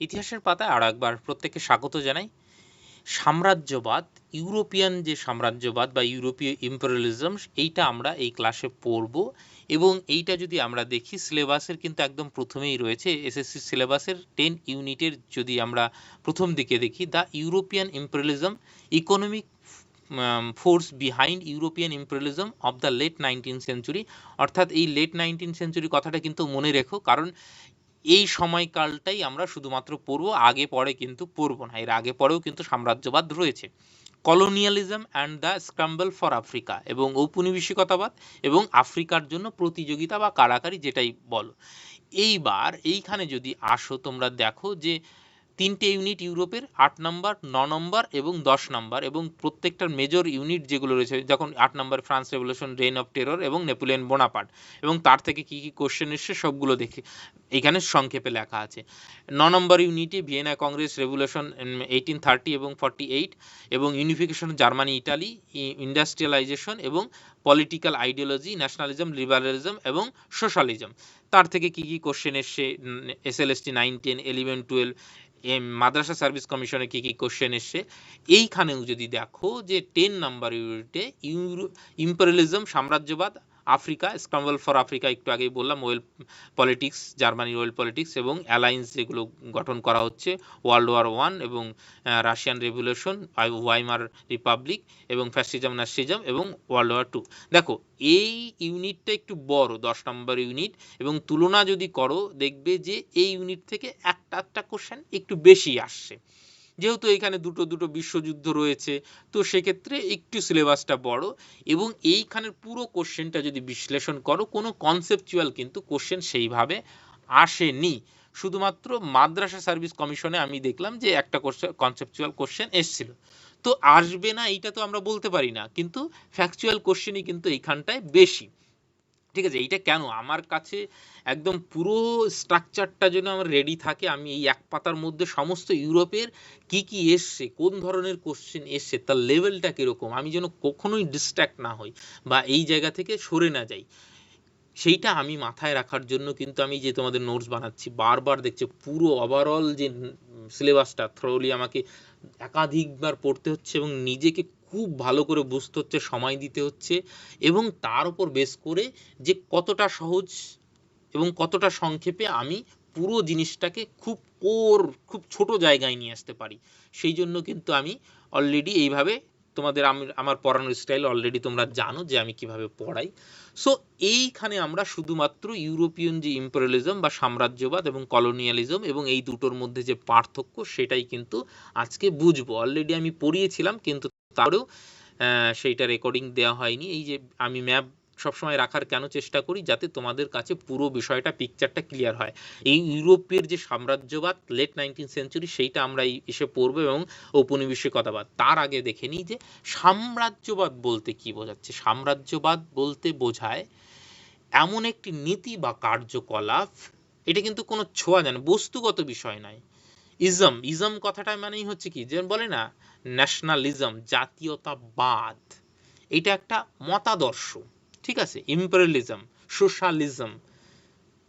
ইতিহাসের পাতায় আরো একবার প্রত্যেককে স্বাগত জানাই। সাম্রাজ্যবাদ, ইউরোপিয়ান যে সাম্রাজ্যবাদ বা ইউরোপীয় ইম্পেরিয়ালিজম, এইটা আমরা এই ক্লাসে পড়ব। এবং এইটা যদি আমরা দেখি সিলেবাসের কিন্তু একদম প্রথমেই রয়েছে, এসএসসি সিলেবাসের 10 ইউনিটের যদি আমরা প্রথম দিকে দেখি, the European imperialism, economic force behind European imperialism of the late 19th century. অর্থাৎ এই লেট 19th সেঞ্চুরি কথাটা কিন্তু মনে রেখো, কারণ এই সময়কালটাই আমরা শুধুমাত্র পড়বো, আগে পরে কিন্তু পড়বো না। এর আগে পরেও কিন্তু সাম্রাজ্যবাদ রয়েছে। Colonialism and the scramble for Africa, এবং ঔপনিবেশিকতাবাদ এবং আফ্রিকার জন্য প্রতিযোগিতা বা কারাকারি, যেটাই বলো। এইবার এইখানে যদি আসো, তোমরা দেখো যে 3টে ইউনিট ইউরোপের, 8 নম্বর, 9 নম্বর এবং 10 নম্বর, এবং প্রত্যেকটার মেজর ইউনিট যেগুলো রয়েছে, যখন 8 number France revolution, reign of terror এবং নেপোলিয়ন বোনাপার্ট, এবং তার থেকে কি কি কোশ্চেন এসছে সবগুলো দেখে এখানে সংক্ষেপে লেখা আছে। 9 নম্বর ইউনিটে ভিয়েনা কংগ্রেস, রেভলিউশন 1830 এবং 48, এবং ইউনিফিকেশন জার্মানি ইটালি, ইন্ডাস্ট্রিয়ালাইজেশন এবং পলিটিক্যাল আইডিওলজি, ন্যাশনালিজম, লিবারালিজম এবং সোশ্যালিজম, তার থেকে কি কি কোশ্চেন এসছে, এসএলএসটি 9, 10, 11, 12, মাদ্রাসা সার্ভিস কমিশনে কি কি কোশ্চেন এসছে। এইখানেও যদি দেখো যে 10 নাম্বার ইউনিটে ইম্পেরিয়ালিজম, সাম্রাজ্যবাদ, আফ্রিকা, স্ক্রাম্বল ফর আফ্রিকা, একটু আগেই বললাম, ওয়েল পলিটিক্স, জার্মানির ওয়েল পলিটিক্স এবং অ্যালায়েন্স যেগুলো গঠন করা হচ্ছে, ওয়ার্ল্ড ওয়ার 1 এবং রাশিয়ান রেভলিউশন, ওয়াইমার রিপাবলিক এবং ফ্যাসিজম, নাৎসিজম এবং ওয়ার্ল্ড ওয়ার 2। দেখো এই ইউনিটটা একটু বড়, 10 নম্বর ইউনিট, এবং তুলনা যদি করো দেখবে যে এই ইউনিট থেকে একটা কোশ্চেন একটু বেশি আসছে। যেহেতু এখানে দুটো দুটো বিশ্বযুদ্ধ রয়েছে, তো সেক্ষেত্রে একটু সিলেবাসটা বড়, এবং এইখানের পুরো কোশ্চেনটা যদি বিশ্লেষণ করো, কোনো কনসেপচুয়াল কিন্তু কোশ্চেন সেইভাবে আসেনি। শুধুমাত্র মাদ্রাসা সার্ভিস কমিশনে আমি দেখলাম যে একটা কনসেপচুয়াল কোশ্চেন এসেছিল। তো আসবে না এইটা তো আমরা বলতে পারি না, কিন্তু ফ্যাকচুয়াল কোশ্চেনই কিন্তু এইখানটায় বেশি। ঠিক আছে, এইটা কেন আমার কাছে একদম পুরো স্ট্রাকচারটা যেন আমার রেডি থাকে, আমি এই এক পাতার মধ্যে সমস্ত ইউরোপের কি কি এসছে, কোন ধরনের কোশ্চেন এসছে, তার লেভেলটা কিরকম, আমি যেন কখনোই ডিস্ট্র্যাক্ট না হই বা এই জায়গা থেকে সরে না যাই, সেইটা আমি মাথায় রাখার জন্য কিন্তু আমি যে তোমাদের নোটস বানাচ্ছি, বারবার দেখছে পুরো ওভারঅল যে সিলেবাসটা থ্রোলি আমাকে একাধিকবার পড়তে হচ্ছে, এবং নিজেকে খুব ভালো করে বুঝতে হচ্ছে, সময় দিতে হচ্ছে, এবং তার উপর বেস করে যে কতটা সহজ এবং কতটা সংক্ষেপে আমি পুরো জিনিসটাকে খুব ছোট জায়গায় নিয়ে আসতে পারি। সেই জন্য কিন্তু আমি অলরেডি এইভাবে তোমাদের, আমার পড়ানোর স্টাইল অলরেডি তোমরা জানো যে আমি কিভাবে পড়াই। সো এইখানে আমরা শুধুমাত্র ইউরোপিয়ান যে ইম্পেরিয়ালিজম বা সাম্রাজ্যবাদ এবং কলোনিয়ালিজম এবং এই দুটোর মধ্যে যে পার্থক্য, সেটাই কিন্তু আজকে বুঝবো। অলরেডি আমি পড়িয়েছিলাম, কিন্তু তারও সেইটা রেকর্ডিং দেওয়া হয়নি। এই যে আমি ম্যাপ সবসময় রাখার কেন চেষ্টা করি, যাতে তোমাদের কাছে পুরো বিষয়টা, পিকচারটা ক্লিয়ার হয়। এই ইউরোপের যে সাম্রাজ্যবাদ লেট 19th সেঞ্চুরি, সেইটা আমরা এসে পড়বো, এবং ঔপনিবেশিকতাবাদ। তার আগে দেখে নিই যে সাম্রাজ্যবাদ বলতে কি বোঝাচ্ছে। সাম্রাজ্যবাদ বলতে বোঝায় এমন একটি নীতি বা কার্যকলাপ, এটা কিন্তু কোনো ছোঁয়া যায় না, বস্তুগত বিষয় নয়। ইজম কথাটা মানেই হচ্ছে কি, যেমন বলে না ন্যাশনালিজম, জাতীয়তাবাদ, এটা একটা মতাদর্শ। ঠিক আছে, ইম্পেরিয়ালিজম, সোশ্যালিজম,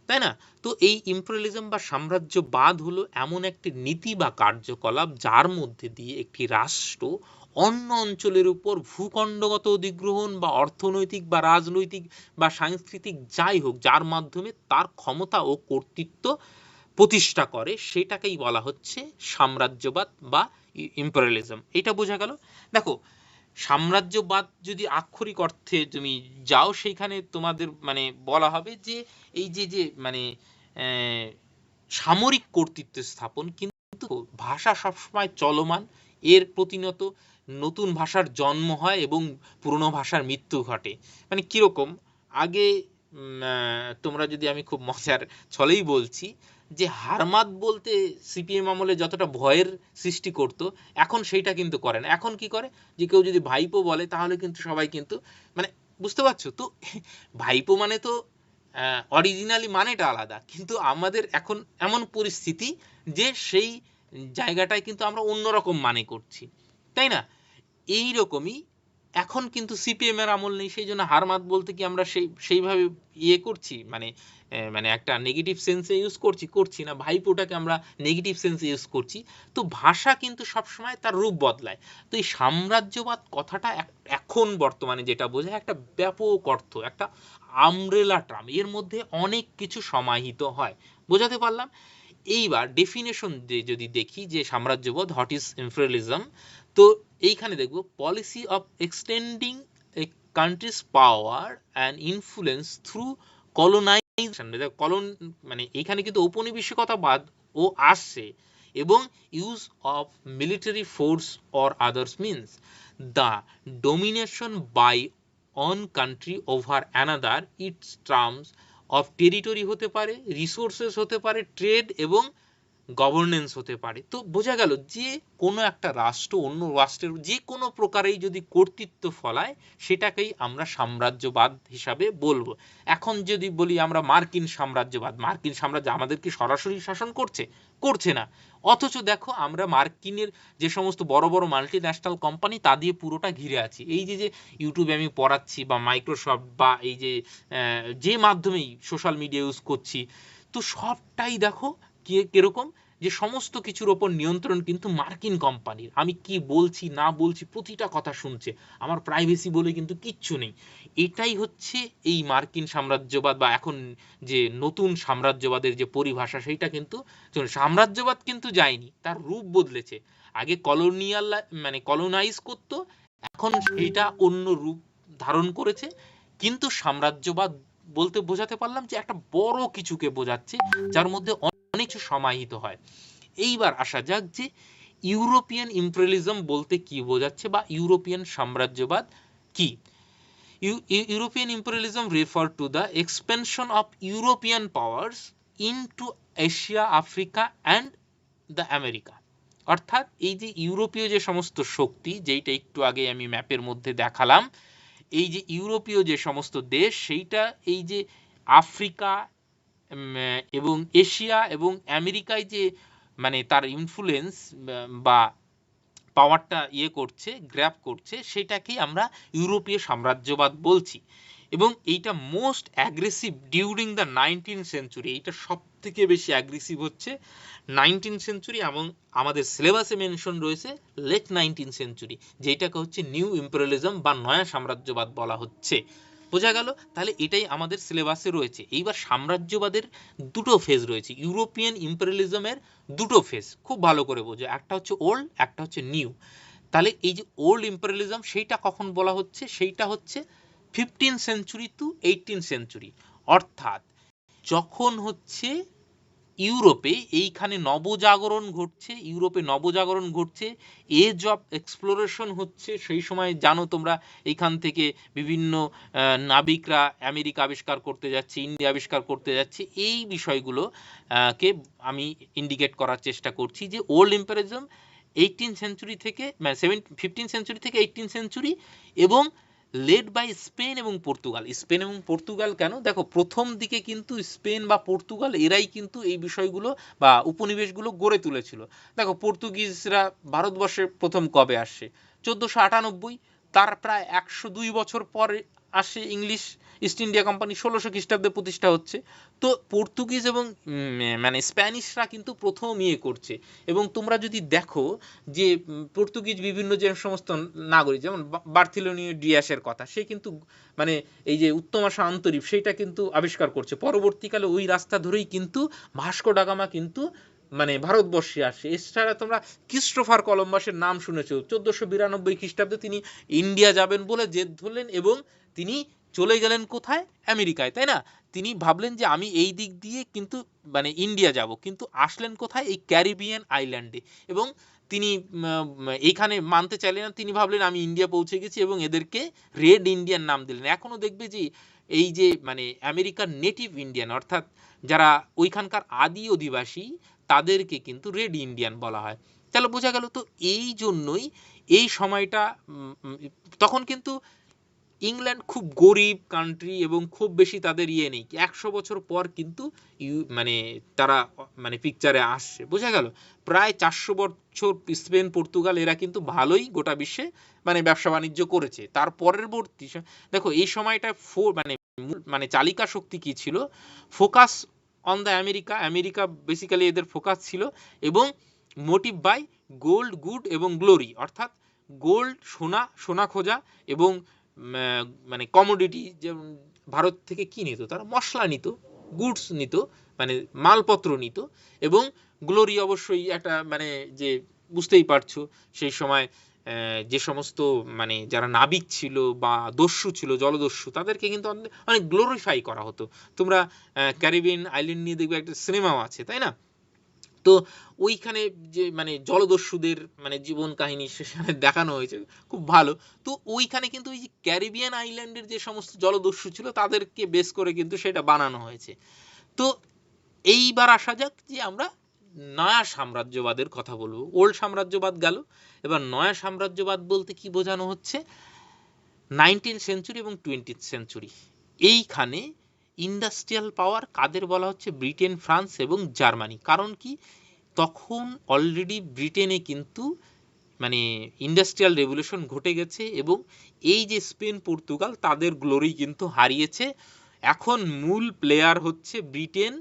তাই না? তো এই ইম্পেরিয়ালিজম বা সাম্রাজ্যবাদ হলো এমন একটি নীতি বা কার্যকলাপ, যার মধ্যে দিয়ে একটি রাষ্ট্র অন্য অঞ্চলের উপর ভূখণ্ডগত অধিগ্রহণ বা অর্থনৈতিক বা রাজনৈতিক বা সাংস্কৃতিক যাই হোক, যার মাধ্যমে তার ক্ষমতা ও কর্তৃত্ব প্রতিষ্ঠা করে, সেটাকেই বলা হচ্ছে সাম্রাজ্যবাদ বা ইম্পেরিয়ালিজম। এটা বোঝা গেল। দেখো সাম্রাজ্যবাদ যদি আক্ষরিক অর্থে তুমি যাও, সেইখানে তোমাদের মানে বলা হবে যে এই যে যে মানে সামরিক কর্তৃত্ব স্থাপন, কিন্তু ভাষা সবসময় চলমান, এর প্রতিনিয়ত নতুন ভাষার জন্ম হয় এবং পুরনো ভাষার মৃত্যু ঘটে। মানে কিরকম, আগে তোমরা যদি, আমি খুব মজার ছলেই বলছি, যে হারমাত বলতে সিপিএম আমলে যতটা ভয়ের সৃষ্টি করতো, এখন সেইটা কিন্তু করে না। এখন কি করে, যে কেউ যদি ভাইপো বলে, তাহলে কিন্তু সবাই কিন্তু মানে, বুঝতে পারছো তো, ভাইপো মানে তো অরিজিনালি মানেটা আলাদা, কিন্তু আমাদের এখন এমন পরিস্থিতি যে সেই জায়গাটায় কিন্তু আমরা অন্যরকম মানে করছি, তাই না? এই রকমই এখন কিন্তু সিপিএম এর আমল নেই, সেই জন্য হারমাত বলতে কি আমরা সেইভাবে করছি, মানে একটা নেগেটিভ সেন্সে ইউজ করছি না, ভাইপোটাকে আমরা নেগেটিভ সেন্সে ইউজ করছি। তো ভাষা কিন্তু সবসময় তার রূপ বদলায়। তো এই সাম্রাজ্যবাদ কথাটা এখন বর্তমানে যেটা বোঝায় একটা ব্যাপক অর্থ, একটা আমব্রেলা টার্ম, এর মধ্যে অনেক কিছু সমাহিত হয়। বোঝাতে পারলাম? এইবার ডেফিনেশন যদি দেখি যে সাম্রাজ্যবাদ, হোয়াট ইজ ইম্পেরিয়ালিজম, তো এইখানে দেখব policy of extending a country's power and influence through colonisation. Colon মানে এইখানে কিন্তু ঔপনিবেশিকতাবাদ ও আসছে, এবং use of military force or others means the domination by one country over another, it's terms of territory হতে পারে, রিসোর্সেস হতে পারে, ট্রেড এবং গভর্নেন্স হতে পারে। তো বোঝা গেল যে কোনো একটা রাষ্ট্র অন্য রাষ্ট্রের যে কোনো প্রকারেই যদি কর্তৃত্ব ফলায়, সেটাকেই আমরা সাম্রাজ্যবাদ হিসাবে বলবো। এখন যদি বলি আমরা মার্কিন সাম্রাজ্যবাদ, মার্কিন সাম্রাজ্য আমাদের কি সরাসরি শাসন করছে না, অথচ দেখো আমরা মার্কিনের যে সমস্ত বড় বড় মাল্টি ন্যাশনাল কোম্পানি তা দিয়ে পুরোটা ঘিরে আছি। এই যে ইউটিউবে আমি পড়াচ্ছি, বা মাইক্রোসফট, বা এই যে মাধ্যমেই সোশ্যাল মিডিয়া ইউজ করছি, তো সবটাই দেখো কিরকম, যে সমস্ত কিছুর ওপর নিয়ন্ত্রণ কিন্তু মার্কিন কোম্পানির। আমি কি বলছি না বলছি প্রতিটা কথা শুনছে, আমার প্রাইভেসি বলে কিন্তু কিচ্ছু নেই। এটাই হচ্ছে এই মার্কিন সাম্রাজ্যবাদ, বা এখন যে নতুন সাম্রাজ্যবাদের যে পরিভাষা, সেইটা কিন্তু সাম্রাজ্যবাদ কিন্তু যায়নি, তার রূপ বদলেছে। আগে কলোনিয়াল মানে কলোনাইজ করতো, এখন সেইটা অন্য রূপ ধারণ করেছে। কিন্তু সাম্রাজ্যবাদ বলতে বোঝাতে পারলাম যে একটা বড় কিছুকে বোঝাচ্ছে, যার মধ্যে অনেক কিছু সমাহিত হয়। এইবার আসা যাক যে ইউরোপিয়ান ইম্পেরিয়ালিজম বলতে কি বোঝাচ্ছে, বা ইউরোপিয়ান সাম্রাজ্যবাদ কি। European imperialism refer to the expansion of European powers into Asia, Africa and the America। অর্থাৎ এই যে ইউরোপীয় যে সমস্ত শক্তি, যেইটা একটু আগে আমি ম্যাপের মধ্যে দেখালাম, এই যে ইউরোপীয় যে সমস্ত দেশ, সেইটা এই যে আফ্রিকা এবং এশিয়া এবং আমেরিকায় যে মানে তার ইনফ্লুয়েন্স বা পাওয়ারটা করছে, গ্র্যাব করছে, সেটাকেই আমরা ইউরোপীয় সাম্রাজ্যবাদ বলছি। এবং এইটা most aggressive during the 19th century. এইটা সব থেকে বেশি অ্যাগ্রেসিভ হচ্ছে 19th সেঞ্চুরি, এবং আমাদের সিলেবাসে মেনশন রয়েছে লেট 19th সেঞ্চুরি, যেটাকে হচ্ছে নিউ ইম্পেরিয়ালিজম বা নয়া সাম্রাজ্যবাদ বলা হচ্ছে। বোঝা গেল? তাহলে এটাই আমাদের সিলেবাসে রয়েছে। এইবার সাম্রাজ্যবাদের দুটো ফেজ রয়েছে, ইউরোপিয়ান ইম্পেরিয়ালিজমের দুটো ফেজ, খুব ভালো করে বোঝো, একটা হচ্ছে ওল্ড, একটা হচ্ছে নিউ। তাহলে এই যে ওল্ড ইম্পেরিয়ালিজম, সেইটা কখন বলা হচ্ছে, সেইটা হচ্ছে 15th century two 18th century. অর্থাৎ যখন হচ্ছে ইউরোপে এইখানে নবজাগরণ ঘটছে, ইউরোপে নবজাগরণ ঘটছে, এজ অফ এক্সপ্লোরেশন হচ্ছে, সেই সময় জানো তোমরা এইখান থেকে বিভিন্ন নাবিকরা আমেরিকা আবিষ্কার করতে যাচ্ছে, ইন্ডিয়া আবিষ্কার করতে যাচ্ছে। এই বিষয়গুলো কে আমি ইন্ডিকেট করার চেষ্টা করছি যে ওল্ড ইম্পেরিয়ালিজম 18th সেঞ্চুরি থেকে 15th সেঞ্চুরি থেকে 18th সেঞ্চুরি, এবং লেড বাই স্পেন এবং পর্তুগাল। স্পেন এবং পর্তুগাল কেন, দেখো প্রথম দিকে কিন্তু স্পেন বা পর্তুগাল এরাই কিন্তু এই বিষয়গুলো বা উপনিবেশগুলো গড়ে তুলেছিল। দেখো পর্তুগিজরা ভারতবর্ষে প্রথম কবে আসে, 1498, তার প্রায় 102 বছর পরে আসে ইংলিশ ইস্ট ইন্ডিয়া কোম্পানি, 1600 খ্রিস্টাব্দে প্রতিষ্ঠা হচ্ছে। তো পর্তুগিজ এবং মানে স্প্যানিশরা কিন্তু প্রথম করছে। এবং তোমরা যদি দেখো যে পর্তুগিজ বিভিন্ন যে সমস্ত নাগরিক, যেমন বার্থিলোনিও ডিয়াসের কথা, সে কিন্তু মানে এই যে উত্তম আশা আন্তরিক, সেইটা কিন্তু আবিষ্কার করছে। পরবর্তীকালে ওই রাস্তা ধরেই কিন্তু ভাস্কো ডা গামা কিন্তু মানে ভারতবর্ষে আসে। এছাড়া তোমরা ক্রিস্টোফার কলম্বাসের নাম শুনেছো, 1492 খ্রিস্টাব্দে তিনি ইন্ডিয়া যাবেন বলে জেদ ধরলেন, এবং তিনি চলে গেলেন কোথায়, আমেরিকায়, তাই না? তিনি ভাবলেন যে আমি এই দিক দিয়ে কিন্তু মানে ইন্ডিয়া যাব, কিন্তু আসলেন কোথায়, এই ক্যারিবিয়ান আইল্যান্ডে। এবং তিনি এইখানে মানতে চাইলেন না, তিনি ভাবলেন আমি ইন্ডিয়া পৌঁছে গেছি, এবং এদেরকে রেড ইন্ডিয়ান নাম দিলেন। এখনো দেখবে যে এই যে মানে আমেরিকার নেটিভ ইন্ডিয়ান, অর্থাৎ যারা ওইখানকার আদি অধিবাসী, তাদেরকে কিন্তু রেড ইন্ডিয়ান বলা হয়। তাহলে বোঝা গেল। তো এই জন্যই এই সময়টা তখন কিন্তু ইংল্যান্ড খুব গরিব কান্ট্রি এবং খুব বেশি তাদের নেই, 100 বছর পর কিন্তু মানে তারা মানে পিকচারে আসছে, বোঝা গেল। প্রায় 400 বছর স্পেন পর্তুগাল এরা কিন্তু ভালোই গোটা বিশ্বে মানে ব্যবসা বাণিজ্য করেছে। তার পরবর্তী দেখো এই সময়টা মানে মানে চালিকা শক্তি কি ছিল, focus on the America, America basically এদের ফোকাস ছিল, এবং মোটিভ বাই গোল্ড গুড এবং গ্লোরি, অর্থাৎ গোল্ড সোনা, সোনা খোঁজা, এবং মানে কমোডিটি, যেমন ভারত থেকে কি নিত, তারা মশলা নিত, গুডস নিত, মানে মালপত্র নিত, এবং গ্লোরি অবশ্যই একটা মানে যে বুঝতেই পারছো সেই সময় যে সমস্ত মানে যারা নাবিক ছিল বা দস্যু ছিল, জলদস্যু, তাদেরকে কিন্তু অনেক গ্লোরিফাই করা হতো। তোমরা ক্যারিবিয়ান আইল্যান্ড নিয়ে দেখবে একটা সিনেমাও আছে, তাই না? তো ওইখানে যে মানে জলদস্যুদের মানে জীবন কাহিনী সেখানে দেখানো হয়েছে, খুব ভালো। তো ওইখানে কিন্তু ওই যে ক্যারিবিয়ান আইল্যান্ডের যে সমস্ত জলদস্যু ছিল তাদেরকে বেস করে কিন্তু সেটা বানানো হয়েছে। তো এইবার আসা যাক যে আমরা নয়া সাম্রাজ্যবাদের কথা বলবো। ওল্ড সাম্রাজ্যবাদ গেল, এবার নয়া সাম্রাজ্যবাদ বলতে কি বোঝানো হচ্ছে, 19th সেঞ্চুরি এবং 20th সেঞ্চুরি, এইখানে ইন্ডাস্ট্রিয়াল পাওয়ার কাদের বলা হচ্ছে, ব্রিটেন, ফ্রান্স এবং জার্মানি। কারণ কি, তখন অলরেডি ব্রিটেনে কিন্তু মানে ইন্ডাস্ট্রিয়াল রেভলিউশন ঘটে গেছে, এবং এই যে স্পেন পর্তুগাল তাদের গ্লোরি কিন্তু হারিয়েছে। এখন মূল প্লেয়ার হচ্ছে ব্রিটেন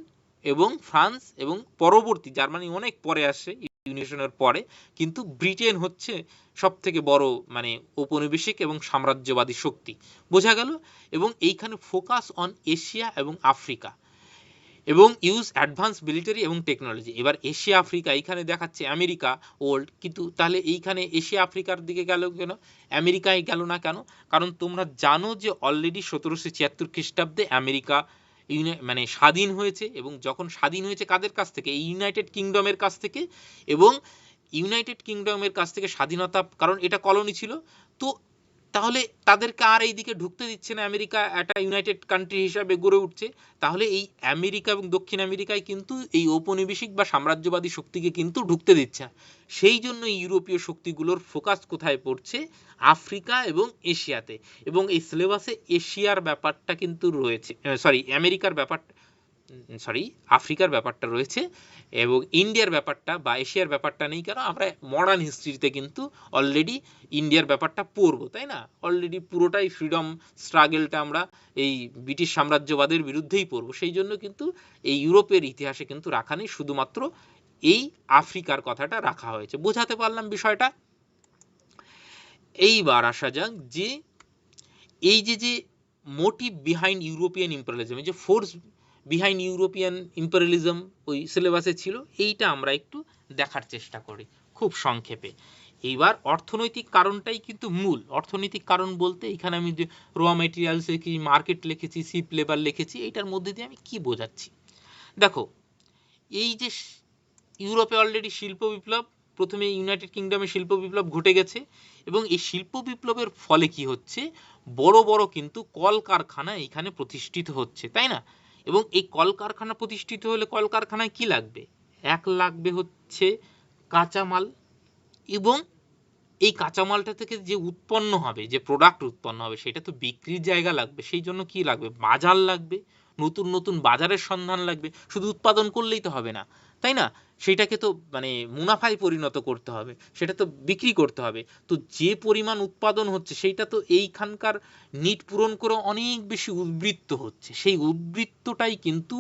এবং ফ্রান্স, এবং পরবর্তী জার্মানি অনেক পরে আসে ইউনিশনের পরে, কিন্তু ব্রিটেন হচ্ছে সব থেকে বড় মানে ঔপনিবেশিক এবং সাম্রাজ্যবাদী শক্তি, বোঝা গেল। এবং এইখানে ফোকাস অন এশিয়া এবং আফ্রিকা, এবং ইউজ অ্যাডভান্স মিলিটারি এবং টেকনোলজি। এবার এশিয়া আফ্রিকা এইখানে দেখাচ্ছে আমেরিকা ওল্ড, কিন্তু তাহলে এইখানে এশিয়া আফ্রিকার দিকে গেল কেন, আমেরিকায় গেল না কেন? কারণ তোমরা জানো যে অলরেডি 1776 খ্রিস্টাব্দে আমেরিকা মানে স্বাধীন হয়েছে, এবং যখন স্বাধীন হয়েছে কাদের কাছ থেকে, ইউনাইটেড কিংডমের কাছ থেকে, এবং ইউনাইটেড কিংডমের কাছ থেকে স্বাধীনতা, কারণ এটা কলোনি ছিল। তো তাহলে তাদেরকে আর এইদিকে ঢুকতে দিচ্ছে না, আমেরিকা একটা ইউনাইটেড কান্ট্রি হিসাবে গড়ে উঠছে। তাহলে এই আমেরিকা এবং দক্ষিণ আমেরিকায় কিন্তু এই ঔপনিবেশিক বা সাম্রাজ্যবাদী শক্তিকে কিন্তু ঢুকতে দিচ্ছে না। সেই জন্য ইউরোপীয় শক্তিগুলোর ফোকাস কোথায় পড়ছে, আফ্রিকা এবং এশিয়াতে। এবং এই সিলেবাসে এশিয়ার ব্যাপারটা কিন্তু রয়েছে, সরি আমেরিকার ব্যাপার, সরি আফ্রিকার ব্যাপারটা রয়েছে, এবং ইন্ডিয়ার ব্যাপারটা বা এশিয়ার ব্যাপারটা নেই। কারণ আমরা মডার্ন হিস্ট্রিতে কিন্তু অলরেডি ইন্ডিয়ার ব্যাপারটা পড়বো, তাই না? অলরেডি পুরোটাই ফ্রিডম স্ট্রাগলটা আমরা এই ব্রিটিশ সাম্রাজ্যবাদের বিরুদ্ধেই পড়বো, সেই জন্য কিন্তু এই ইউরোপের ইতিহাসে কিন্তু রাখা নেই, শুধুমাত্র এই আফ্রিকার কথাটা রাখা হয়েছে। বোঝাতে পারলাম বিষয়টা? এইবার আসা যাক যে এই যে মোটিভ বিহাইন্ড ইউরোপিয়ান ইম্পেরিয়ালিজম, এই যে ফোর্স বিহাইন্ড ইউরোপিয়ান ইম্পেরিয়ালিজম ওই সিলেবাসে ছিল, এইটা আমরা একটু দেখার চেষ্টা করি খুব সংক্ষেপে। এইবার অর্থনৈতিক কারণটাই কিন্তু মূল। অর্থনৈতিক কারণ বলতে এখানে আমি যে র মেটেরিয়ালস লিখেছি, মার্কেট লিখেছি, চিপ লেবার লিখেছি, এইটার মধ্যে দিয়ে আমি কি বোঝাচ্ছি দেখো। এই যে ইউরোপে অলরেডি শিল্প বিপ্লব, প্রথমে ইউনাইটেড কিংডমে শিল্প বিপ্লব ঘটে গেছে, এবং এই শিল্প বিপ্লবের ফলে কি হচ্ছে, বড় বড় কিন্তু কলকারখানা এখানে প্রতিষ্ঠিত হচ্ছে, তাই না? এবং এই কলকারখানা প্রতিষ্ঠিত হলে কলকারখানায় কি লাগবে, এক লাগবে হচ্ছে কাঁচামাল, এবং এই কাঁচামালটা থেকে যে উৎপন্ন হবে, যে প্রোডাক্ট উৎপন্ন হবে, সেটা তো বিক্রির জায়গা লাগবে। সেই জন্য কি লাগবে, বাজার লাগবে, নতুন নতুন বাজারের সন্ধান লাগবে। শুধু উৎপাদন করলেই তো হবে না, তাই না? সেটাকে তো মানে মুনাফায় পরিণত করতে হবে, সেটা তো বিক্রি করতে হবে। তো যে পরিমাণ উৎপাদন হচ্ছে সেইটা তো এইখানকার নিট পূরণ করে অনেক বেশি উদ্বৃত্ত হচ্ছে, সেই উদ্বৃত্তটাই কিন্তু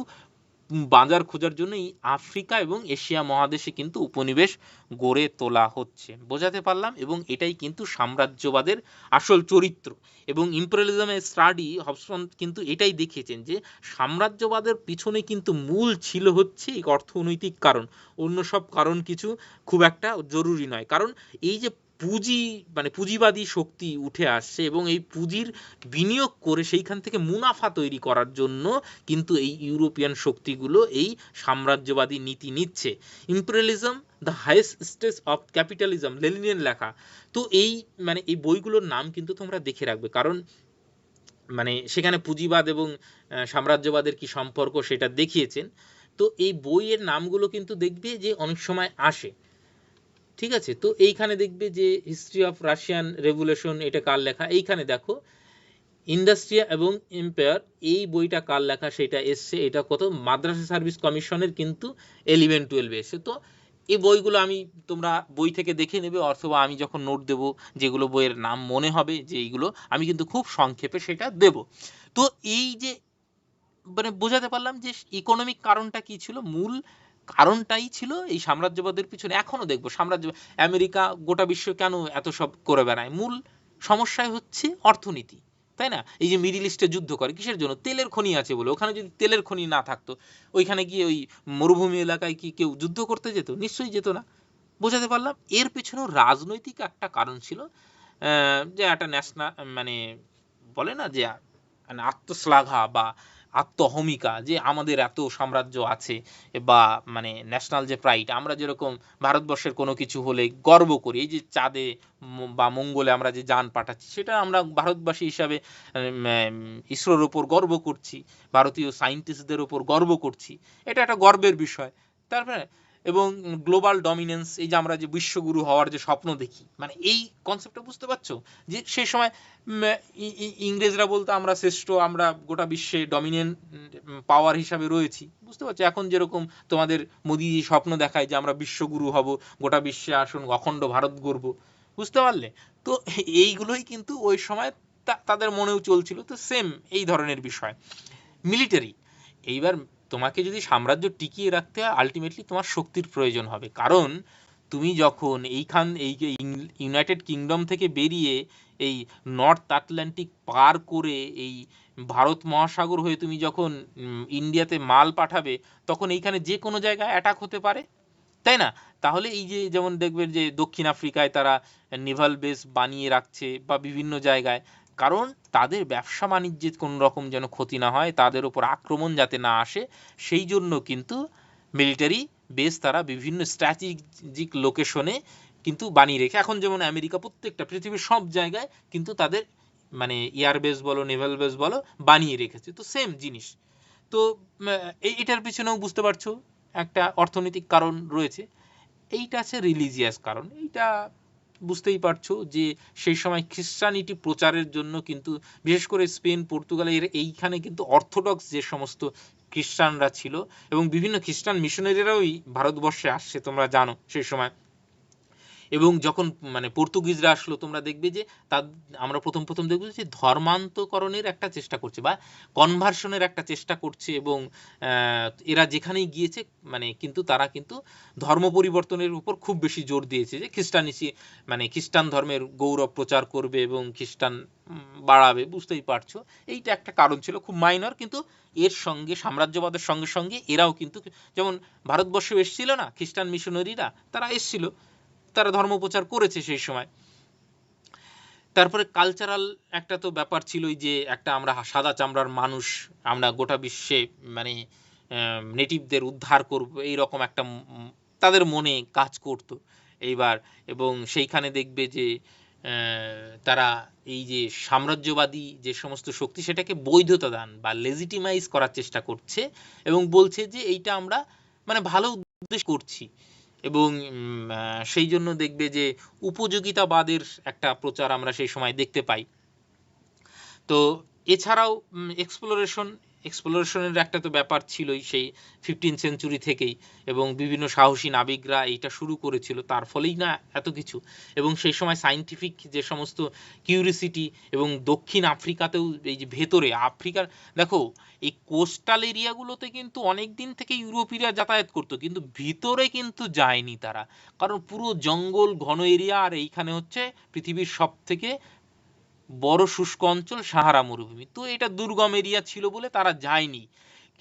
বাজার খোঁজার জন্য এই আফ্রিকা এবং এশিয়া মহাদেশে কিন্তু উপনিবেশ গড়ে তোলা হচ্ছে। বোঝাতে পারলাম? এবং এটাই কিন্তু সাম্রাজ্যবাদের আসল চরিত্র। এবং ইম্পেরিয়ালিজমের স্টাডি হবসন কিন্তু এটাই দেখিয়েছেন যে সাম্রাজ্যবাদের পিছনে কিন্তু মূল ছিল হচ্ছে এই অর্থনৈতিক কারণ, অন্য সব কারণ কিছু খুব একটা জরুরি নয়। কারণ এই যে পুঁজি মানে পুঁজিবাদী শক্তি উঠে আসছে, এবং এই পুঁজির বিনিয়োগ করে সেইখান থেকে মুনাফা তৈরি করার জন্য কিন্তু এই ইউরোপিয়ান শক্তিগুলো এই সাম্রাজ্যবাদী নীতি নিচ্ছে। Imperialism the highest stage of capitalism, লেনিনের লেখা। তো এই মানে এই বইগুলোর নাম কিন্তু তোমরা দেখে রাখবে, কারণ মানে সেখানে পুঁজিবাদ এবং সাম্রাজ্যবাদের কি সম্পর্ক সেটা দেখিয়েছেন। তো এই বইয়ের নামগুলো কিন্তু দেখবে যে অনেক সময় আসে, ঠিক আছে? তো এইখানে দেখবে যে হিস্ট্রি অফ রাশিয়ান রেভলিউশন, এটা কার লেখা, এইখানে দেখো ইন্ডাস্ট্রিয়া এবং এম্পায়ার, এই বইটা কার লেখা সেটা এসছে, এটা কত মাদ্রাসা সার্ভিস কমিশনের কিন্তু 11-12 এসে। তো এই বইগুলো আমি তোমরা বই থেকে দেখে নেবে, অথবা আমি যখন নোট দেব যেগুলো বইয়ের নাম মনে হবে যে এইগুলো, আমি কিন্তু খুব সংক্ষেপে সেটা দেব। তো এই যে মানে বোঝাতে পারলাম যে ইকোনমিক কারণটা কি ছিল, মূল কারণটাই ছিল এই সাম্রাজ্যবাদের পিছনে। এখনো দেখবো সাম্রাজ্য, আমেরিকা গোটা বিশ্ব কেন এত সব করে বেড়ায়, মূল সমস্যায় হচ্ছে অর্থনীতি, তাই না? এই যে মিডিল ইস্টে যুদ্ধ করে কিসের জন্য? তেলের খনি আছে বলে। ওখানে যদি তেলের খনি না থাকতো, ওইখানে গিয়ে ওই মরুভূমি এলাকায় কি কেউ যুদ্ধ করতে যেত? নিশ্চয়ই যেত না। বোঝাতে পারলাম এর পেছনেও রাজনৈতিক একটা কারণ ছিল, যে একটা ন্যাশনাল মানে বলে না যে মানে আত্মশ্লাঘা বা আত্মহমিকা, যে আমাদের এত সাম্রাজ্য আছে, বা মানে ন্যাশনাল যে প্রাইড, আমরা যেরকম ভারতবর্ষের কোনো কিছু হলে গর্ব করি, এই যে চাঁদে বা মঙ্গলে আমরা যে যান পাঠাচ্ছি, সেটা আমরা ভারতবাসী হিসাবে ইসরোর ওপর গর্ব করছি, ভারতীয় সায়েন্টিস্টদের ওপর গর্ব করছি, এটা একটা গর্বের বিষয়। তারপরে এবং গ্লোবাল ডমিনেন্স, এই যে আমরা যে বিশ্বগুরু হওয়ার যে স্বপ্ন দেখি, মানে এই কনসেপ্টটা বুঝতে পারছো? যে সেই সময় ইংরেজরা বলতো আমরা শ্রেষ্ঠ, আমরা গোটা বিশ্বে ডমিনেন্ট পাওয়ার হিসাবে রয়েছি, বুঝতে পারছো? এখন যেরকম তোমাদের মোদি স্বপ্ন দেখায় যে আমরা বিশ্বগুরু হব, গোটা বিশ্বে আসুন, অখণ্ড ভারত গড়ব, বুঝতে পারলে? তো এইগুলোই কিন্তু ওই সময় তাদের মনেও চলছিল। তো সেম এই ধরনের বিষয়। মিলিটারি, এইবার তোমাকে যদি সাম্রাজ্য টিকিয়ে রাখতে হয়, আলটিমেটলি তোমার শক্তির প্রয়োজন হবে। কারণ তুমি যখন এই যে ইউনাইটেড কিংডম থেকে বেরিয়ে এই নর্থ আটলান্টিক পার করে এই ভারত মহাসাগর হয়ে তুমি যখন ইন্ডিয়াতে মাল পাঠাবে, তখন এইখানে যে কোনো জায়গায় অ্যাটাক হতে পারে, তাই না? তাহলে এই যে যেমন দেখবেন যে দক্ষিণ আফ্রিকায় তারা নেভাল বেস বানিয়ে রাখছে বা বিভিন্ন জায়গায়, কারণ তাদের ব্যবসা বাণিজ্যের কোনো রকম যেন ক্ষতি না হয়, তাদের উপর আক্রমণ যাতে না আসে, সেই জন্য কিন্তু মিলিটারি বেস তারা বিভিন্ন স্ট্র্যাটেজিক লোকেশনে কিন্তু বানিয়ে রেখে, এখন যেমন আমেরিকা প্রত্যেকটা পৃথিবীর সব জায়গায় কিন্তু তাদের মানে এয়ার বেস বলো, নেভাল বেস বলো, বানিয়ে রেখেছে। তো সেম জিনিস। তো এটার পিছনেও বুঝতে পারছো একটা অর্থনৈতিক কারণ রয়েছে। এইটা আছে রিলিজিয়াস কারণ, এইটা বুঝতেই পারছো যে সেই সময় খ্রিস্টানিটি প্রচারের জন্য কিন্তু বিশেষ করে স্পেন, পর্তুগালের এইখানে কিন্তু অর্থোডক্স যে সমস্ত খ্রিস্টানরা ছিল, এবং বিভিন্ন খ্রিস্টান মিশনারিরাও ভারতবর্ষে আসছে, তোমরা জানো সেই সময়। এবং যখন মানে পর্তুগিজরা আসলো, তোমরা দেখবে যে তার আমরা প্রথম প্রথম দেখবো যে ধর্মান্তকরণের একটা চেষ্টা করছে বা কনভার্সনের একটা চেষ্টা করছে, এবং এরা যেখানেই গিয়েছে মানে কিন্তু তারা কিন্তু ধর্ম পরিবর্তনের উপর খুব বেশি জোর দিয়েছে, যে খ্রিস্টানিসি মানে খ্রিস্টান ধর্মের গৌরব প্রচার করবে এবং খ্রিস্টান বাড়াবে, বুঝতেই পারছো। এইটা একটা কারণ ছিল, খুব মাইনর, কিন্তু এর সঙ্গে সাম্রাজ্যবাদের সঙ্গে সঙ্গে এরাও কিন্তু, যেমন ভারতবর্ষে এসেছিল না খ্রিস্টান মিশনারিরা, তারা এসেছিল, তারা ধর্ম প্রচার করেছে সেই সময়। তারপরে কালচারাল একটা তো ব্যাপার ছিলই, যে একটা আমরা সাদা চামড়ার মানুষ, আমরা গোটা বিশ্বে মানে নেটিভদের উদ্ধার করব, এইরকম একটা তাদের মনে কাজ করতো এইবার। এবং সেইখানে দেখবে যে তারা এই যে সাম্রাজ্যবাদী যে সমস্ত শক্তি, সেটাকে বৈধতা দান বা লেজিটিমাইজ করার চেষ্টা করছে, এবং বলছে যে এইটা আমরা মানে ভালো উদ্দেশ্য করছি। এবং সেই জন্য দেখবে যে উপযোগিতাবাদের একটা প্রচার আমরা সেই সময় দেখতে পাই। তো এছাড়াও এক্সপ্লোরেশনের একটা তো ব্যাপার ছিলই সেই 15 সেঞ্চুরি থেকেই, এবং বিভিন্ন সাহসী নাবিকরা এইটা শুরু করেছিল, তার ফলেই না এত কিছু। এবং সেই সময় সায়েন্টিফিক যে সমস্ত কিউরিসিটি, এবং দক্ষিণ আফ্রিকাতেও এই যে ভেতরে আফ্রিকার, দেখো এই কোস্টাল এরিয়াগুলোতে কিন্তু অনেক দিন থেকে ইউরোপীয়রা যাতায়াত করতো, কিন্তু ভিতরে কিন্তু যায়নি তারা, কারণ পুরো জঙ্গল ঘন এরিয়া, আর এইখানে হচ্ছে পৃথিবীর সব থেকে বড় শুষ্ক অঞ্চল সাহারা মরুভূমি, তো এটা দুর্গম এরিয়া ছিল বলে তারা যায়নি।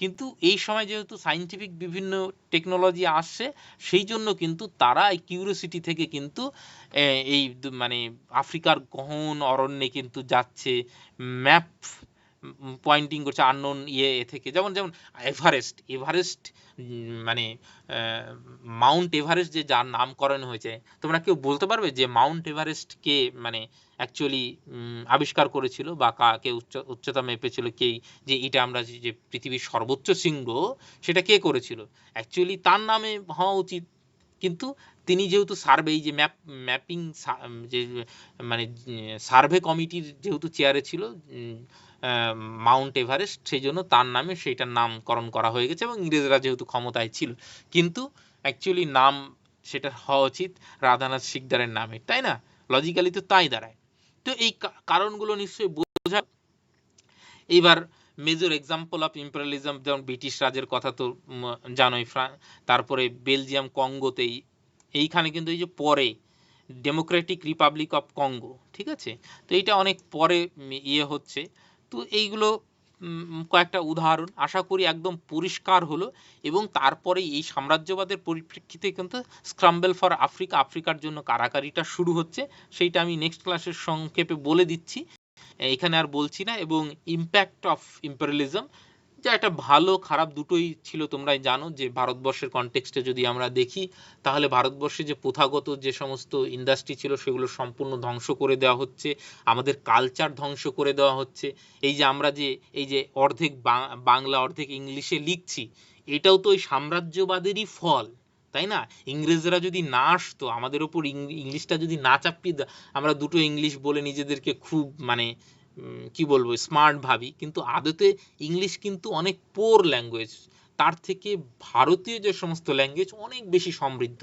কিন্তু এই সময় যেহেতু সায়েন্টিফিক বিভিন্ন টেকনোলজি আসছে, সেই জন্য কিন্তু তারা এই কিউরিওসিটি থেকে কিন্তু এই মানে আফ্রিকার গহন অরণ্যে কিন্তু যাচ্ছে, ম্যাপ পয়েন্টিং করছে আননোন ইয়ে থেকে, যেমন যেমন এভারেস্ট এভারেস্ট মানে মাউন্ট এভারেস্ট যে যার নামকরণ হয়েছে, তোমরা কেউ বলতে পারবে যে মাউন্ট এভারেস্ট কে মানে অ্যাকচুয়ালি আবিষ্কার করেছিল বা কে উচ্চতা মেপেছিল, কে, যে এটা আমরা যে পৃথিবীর সর্বোচ্চ শৃঙ্গ, সেটা কে করেছিল? অ্যাকচুয়ালি তার নামে হওয়া উচিত, কিন্তু তিনি যেহেতু সার্ভে, এই যে ম্যাপিং যে মানে সার্ভে কমিটির যেহেতু চেয়ারে ছিল মাউন্ট এভারেস্ট, সেই জন্য তার নামে সেইটার নামকরণ করা হয়ে গেছে, এবং ইংরেজরা যেহেতু ক্ষমতায় ছিল, কিন্তু অ্যাকচুয়ালি নাম সেটা হওয়া উচিত রাধানাথ সিকদারের নামে, তাই না? লজিক্যালি তো তাই দাঁড়ায়। তো এই কারণগুলো নিশ্চয়ই বোঝা। এইবার মেজর এক্সাম্পল অফ ইম্পেরিয়ালিজম, যেমন ব্রিটিশ রাজের কথা তো জানোই, তারপরে বেলজিয়াম কঙ্গোতেই, এইখানে কিন্তু এই যে পরে ডেমোক্রেটিক রিপাবলিক অফ কঙ্গো, ঠিক আছে? তো এইটা অনেক পরে ইয়ে হচ্ছে। তো এইগুলো কয়েকটা উদাহরণ, আশা করি একদম পরিষ্কার হলো। এবং তারপরে এই সাম্রাজ্যবাদের পরিপ্রেক্ষিতে কিন্তু স্ক্রাম্বল ফর আফ্রিকা, আফ্রিকার জন্য কারাকারিটা শুরু হচ্ছে। সেইটা আমি নেক্সট ক্লাসের সংক্ষেপে বলে দিচ্ছি, এখানে আর বলছি না। এবং ইম্প্যাক্ট অফ ইম্পেরিয়ালিজম, যা একটা ভালো খারাপ দুটোই ছিল, তোমরাই জানো যে ভারতবর্ষের কনটেক্সটে যদি আমরা দেখি, তাহলে ভারতবর্ষে যে প্রথাগত যে সমস্ত ইন্ডাস্ট্রি ছিল সেগুলো সম্পূর্ণ ধ্বংস করে দেওয়া হচ্ছে, আমাদের কালচার ধ্বংস করে দেওয়া হচ্ছে। এই যে আমরা যে এই যে অর্ধেক বাংলা অর্ধেক ইংলিশে লিখছি, এটাও তো ওই সাম্রাজ্যবাদেরই ফল, তাই না? ইংরেজরা যদি না আসতো, আমাদের ওপর ইংলিশটা যদি না চাপিয়ে দেয়, আমরা দুটো ইংলিশ বলে নিজেদেরকে খুব মানে কি বলবো স্মার্ট ভাবি, কিন্তু আদতে ইংলিশ কিন্তু অনেক পোর ল্যাঙ্গুয়েজ, তার থেকে ভারতীয় যে সমস্ত ল্যাঙ্গুয়েজ অনেক বেশি সমৃদ্ধ।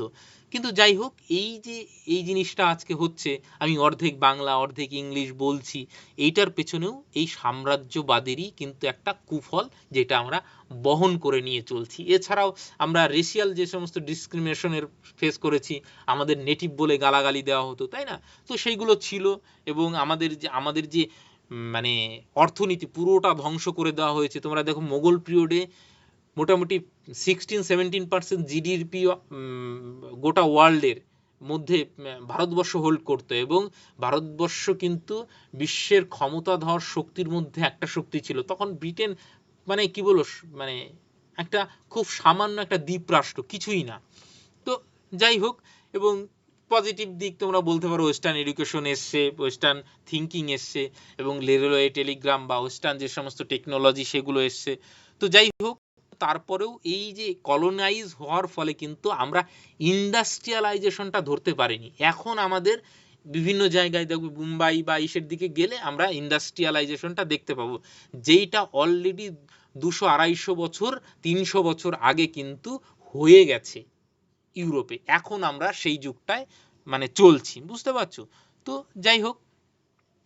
কিন্তু যাই হোক, এই যে এই জিনিসটা আজকে হচ্ছে, আমি অর্ধেক বাংলা অর্ধেক ইংলিশ বলছি, এইটার পেছনেও এই সাম্রাজ্যবাদেরই কিন্তু একটা কুফল, যেটা আমরা বহন করে নিয়ে চলছি। এছাড়াও আমরা রেশিয়াল যে সমস্ত ডিসক্রিমিনেশনের ফেস করেছি, আমাদের নেটিভ বলে গালাগালি দেওয়া হতো, তাই না? তো সেইগুলো ছিল। এবং আমাদের যে মানে অর্থনীতি পুরোটা ধ্বংস করে দেওয়া হয়েছে। তোমরা দেখো মোগল পিরিয়ডে মোটামুটি 16-17% জিডিপি গোটা ওয়ার্ল্ডের মধ্যে ভারতবর্ষ হোল্ড করতো, এবং ভারতবর্ষ কিন্তু বিশ্বের ক্ষমতাধর শক্তির মধ্যে একটা শক্তি ছিল। তখন ব্রিটেন মানে কি বলবো, মানে একটা খুব সামান্য একটা দ্বীপ রাষ্ট্র, কিছুই না। তো যাই হোক, এবং পজিটিভ দিক তোমরা বলতে পারো, ওয়েস্টার্ন এডুকেশন এসছে, ওয়েস্টার্ন থিঙ্কিং এসছে, এবং রেলওয়ে টেলিগ্রাম বা ওয়েস্টার্ন যে সমস্ত টেকনোলজি সেগুলো এসছে। তো যাই হোক, তারপরেও এই যে কলোনাইজ হওয়ার ফলে কিন্তু আমরা ইন্ডাস্ট্রিয়ালাইজেশনটা ধরতে পারিনি। এখন আমাদের বিভিন্ন জায়গায় দেখবে, মুম্বাই বা ইসের দিকে গেলে আমরা ইন্ডাস্ট্রিয়ালাইজেশনটা দেখতে পাবো, যেইটা অলরেডি 200-250 বছর 300 বছর আগে কিন্তু হয়ে গেছে ইউরোপে। এখন আমরা সেই যুগটায় মানে চলছি, বুঝতে পারছো? তো যাই হোক,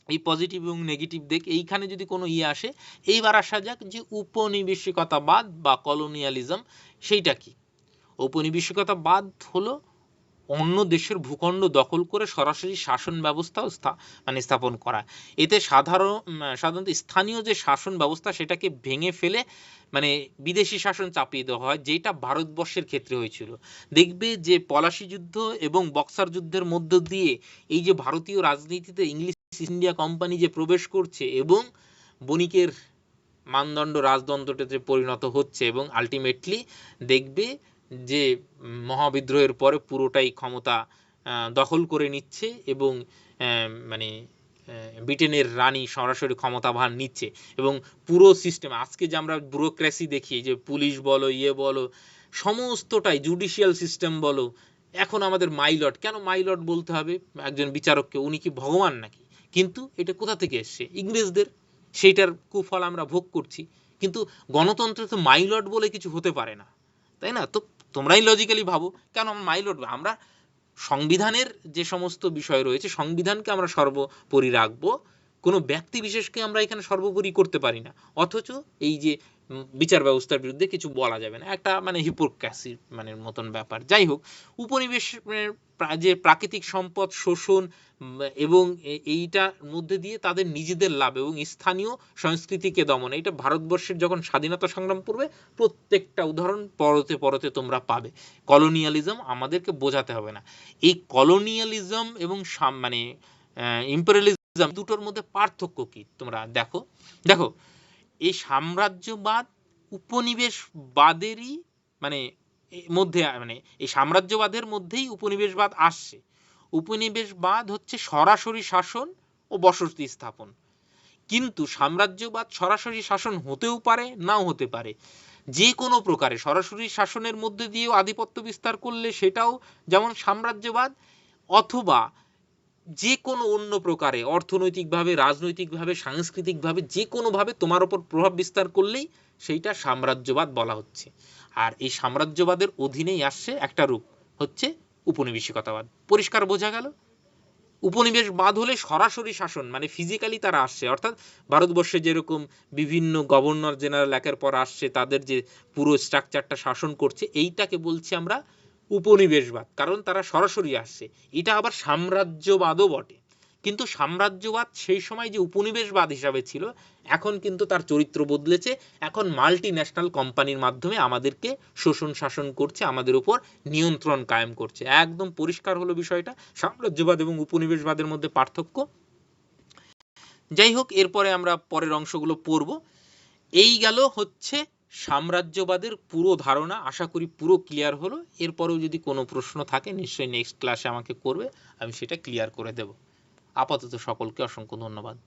এই পজিটিভ এবং নেগেটিভ দিক, এইখানে যদি কোনো আসে, এইবার আসা যাক যে উপনিবেশিকতাবাদ বা কলোনিয়ালিজম সেইটা কি। উপনিবেশিকতাবাদ হলো অন্য দেশের ভূখণ্ড দখল করে সরাসরি শাসন ব্যবস্থা মানে স্থাপন করা। এতে সাধারণত স্থানীয় যে শাসন ব্যবস্থা সেটাকে ভেঙে ফেলে মানে বিদেশি শাসন চাপিয়ে দেওয়া হয়, যেটা ভারতবর্ষের ক্ষেত্রে হয়েছিল। দেখবে যে পলাশি যুদ্ধ এবং বক্সার যুদ্ধের মধ্য দিয়ে এই যে ভারতীয় রাজনীতিতে ইংলিশ ইন্ডিয়া কোম্পানি যে প্রবেশ করছে এবং বণিকের মানদণ্ড রাজতন্ত্রতে পরিণত হচ্ছে, এবং আলটিমেটলি দেখবে যে মহাবিদ্রোহের পরে পুরোটাই ক্ষমতা দখল করে নিচ্ছে, এবং মানে ব্রিটেনের রানী সরাসরি ক্ষমতাভার নিচ্ছে, এবং পুরো সিস্টেম আজকে যে আমরা ব্যুরোক্রেসি দেখি, যে পুলিশ বলো বলো সমস্তটাই, জুডিশিয়াল সিস্টেম বলো, এখন আমাদের মাইলট, কেন মাইলট বলতে হবে একজন বিচারককে? উনি কি ভগবান নাকি? কিন্তু এটা কোথা থেকে এসছে? ইংরেজদের। সেইটার কুফল আমরা ভোগ করছি। কিন্তু গণতন্ত্রে তো মাইলট বলে কিছু হতে পারে না, তাই না? তো তোমরাই লজিক্যালি ভাবো, কেন মাইলট? আমরা সংবিধানের যে সমস্ত বিষয় রয়েছে, সংবিধানকে আমরা সর্বোপরি রাখবো, কোনো ব্যক্তি বিশেষকে আমরা এখানে সর্বোপরি করতে পারি না। অথচ এই যে বিচার ব্যবস্থার বিরুদ্ধে কিছু বলা যাবে না, একটা মানে হিপোক্রেসি মানে মতন ব্যাপার। যাই হোক, উপনিবেশ যে প্রাকৃতিক সম্পদ শোষণ এবং এইটার মধ্যে দিয়ে তাদের নিজেদের লাভ এবং স্থানীয় সংস্কৃতিকে দমন, এটা ভারতবর্ষের যখন স্বাধীনতা সংগ্রাম পড়বে প্রত্যেকটা উদাহরণ পরতে পরতে তোমরা পাবে। কলোনিয়ালিজম আমাদেরকে বোঝাতে হবে না। এই কলোনিয়ালিজম এবং মানে ইম্পেরিয়ালিজম দুটোর মধ্যে পার্থক্য কি তোমরা দেখো। দেখো, এই সাম্রাজ্যবাদ উপনিবেশবাদেরই মানে মধ্যে, মানে এই সাম্রাজ্যবাদের মধ্যেই উপনিবেশবাদ আসছে। উপনিবেশবাদ হচ্ছে সরাসরি শাসন ও বসতি স্থাপন, কিন্তু সাম্রাজ্যবাদ সরাসরি শাসন হতেও পারে, নাও হতে পারে। যে কোনো প্রকারে সরাসরি শাসনের মধ্যে দিয়েও আধিপত্য বিস্তার করলে সেটাও যেমন সাম্রাজ্যবাদ, অথবা যে কোনো অন্য প্রকারে অর্থনৈতিকভাবে, রাজনৈতিকভাবে, সাংস্কৃতিকভাবে যে কোনোভাবে তোমার ওপর প্রভাব বিস্তার করলেই সেইটা সাম্রাজ্যবাদ বলা হচ্ছে। আর এই সাম্রাজ্যবাদের অধীনেই আসছে একটা রূপ, হচ্ছে উপনিবেশিকতাবাদ। পরিষ্কার বোঝা গেল? উপনিবেশবাদ হলে সরাসরি শাসন, মানে ফিজিক্যালি তারা আসছে, অর্থাৎ ভারতবর্ষে যেরকম বিভিন্ন গভর্নর জেনারেল একের পর আসছে, তাদের যে পুরো স্ট্রাকচারটা শাসন করছে, এইটাকে বলছি আমরা উপনিবেশবাদ, কারণ তারা সরাসরি আসছে। এটা আবার সাম্রাজ্যবাদও বটে, কিন্তু সাম্রাজ্যবাদ সেই সময় যে উপনিবেশবাদ হিসাবে ছিল, এখন কিন্তু তার চরিত্র বদলেছে। এখন মাল্টি ন্যাশনাল কোম্পানির মাধ্যমে আমাদেরকে শোষণ শাসন করছে, আমাদের উপর নিয়ন্ত্রণ কায়েম করছে। একদম পরিষ্কার হলো বিষয়টা, সাম্রাজ্যবাদ এবং উপনিবেশবাদের মধ্যে পার্থক্য। যাই হোক, এরপরে আমরা পরের অংশগুলো পড়ব। এই গেল হচ্ছে সাম্রাজ্যবাদের পুরো ধারণা। আশা করি পুরো ক্লিয়ার হলো। এরপরেও যদি কোনো প্রশ্ন থাকে নিশ্চয়ই নেক্সট ক্লাসে আমাকে করবে, আমি সেটা ক্লিয়ার করে দেব। আপাতত সকলকে অসংখ্য ধন্যবাদ।